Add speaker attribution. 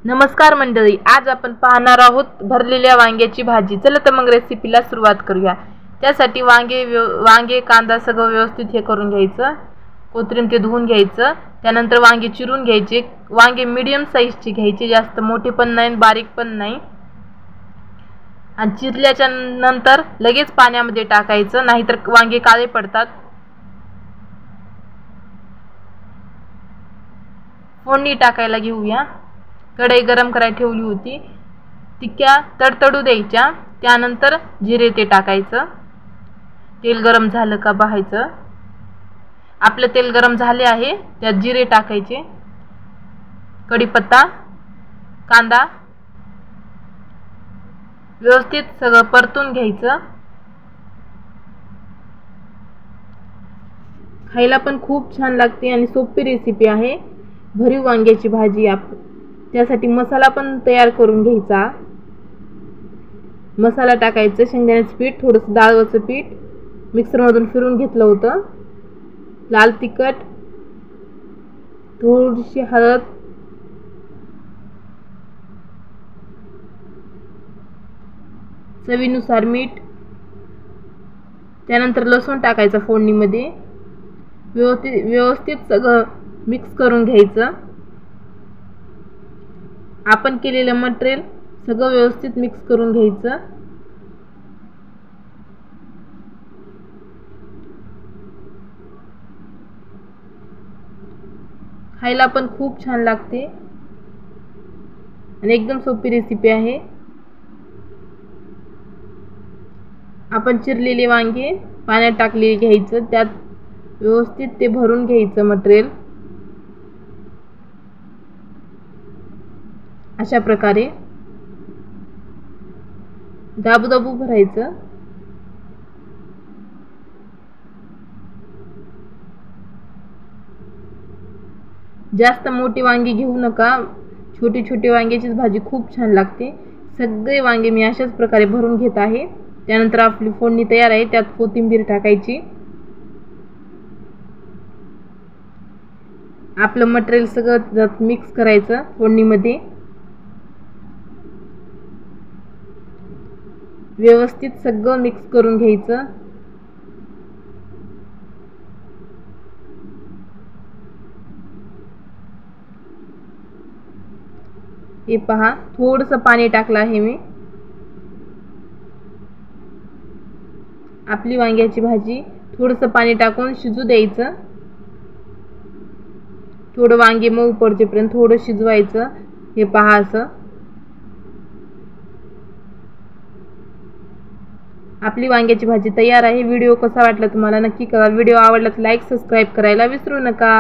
Speaker 1: नमस्कार मंडळी, आज आपण पाहणार आहोत भरलेल्या वांग्याची भाजी। चला तर मग रेसिपीला सुरुवात करूया। त्यासाठी वांगे कांदा सगळं व्यवस्थित हे करून घ्यायचं। कोथिंबीर ते धुवून घ्यायचं। त्यानंतर वांगे चिरून घ्यायचे। वांगे मीडियम साईजचे घ्यायचे, जास्त मोठे पण नाही बारीक पण नाही। आणि चिरल्याच्या नंतर लगेच पाण्यामध्ये टाकायचं, नाहीतर वांगे काळे पडतात। फोडणी टाकायला घेऊया। कढई गरम करायला ठेवली होती, तिक्या तडतडू द्यायच्या। त्यानंतर जिरे ते टाकायचं। तेल गरम झालं का पाहायचं। आपलं तेल गरम झाले आहे, त्यात जिरे टाकायचे, कढीपत्ता, कांदा व्यवस्थित सगळं परतून घ्यायचं। खायला पण खूप छान लागते आणि सोपी रेसिपी आहे भरीव वांग्याची भाजी। त्यासाठी मसाला पण तयार करून घ्यायचा। मसाला टाकायचं, शेंगदाण्याचं पीठ, थोडंसं डाळीचं पीठ मिक्सरमधून फिरून घेतलं होतं, लाल तिखट, थोडीशी हळद, चवीनुसार मीठ। त्यानंतर लसूण टाकायचं फोडणीमध्ये। व्यवस्थित सगळं मिक्स करून घ्यायचं। आपण केलेलं मटेरियल सगळं व्यवस्थित मिक्स करून घ्यायचं। खायला पण खूप छान लागते आणि एकदम सोपी रेसिपी आहे। आपण चिरलेले वांगे पाण्यात टाकले घ्यायचं, त्यात व्यवस्थित ते भरून घ्यायचं मटेरियल। अशा प्रकारे दाबू भरायचं। जास्त मोठी वांगी घेऊ नका, छोटी छोटी वांग्याचीच भाजी खूप छान लागते। सगळे वांगे मी अशाच प्रकारे भरून घेत आहे। त्यानंतर आपली फोडणी तयार आहे, त्यात कोथिंबीर टाकायची। आपलं मटेरियल सगळं मिक्स करायचं फोडणीमध्ये। व्यवस्थित सगळं मिक्स करून घ्यायचं। हे पहा, थोडंसं पाणी टाकलं आहे मी। आपली वांग्याची भाजी थोडंसं पाणी टाकून शिजू द्यायचं। थोडं वांगे मऊ पडेपर्यंत थोडं शिजवायचं। हे पहा, असं आपली वांग्याची भाजी तयार आहे। व्हिडिओ कसा वाटला तुम्हाला नक्की कळवा। व्हिडिओ आवडला तर लाईक सबस्क्राईब करायला विसरू नका।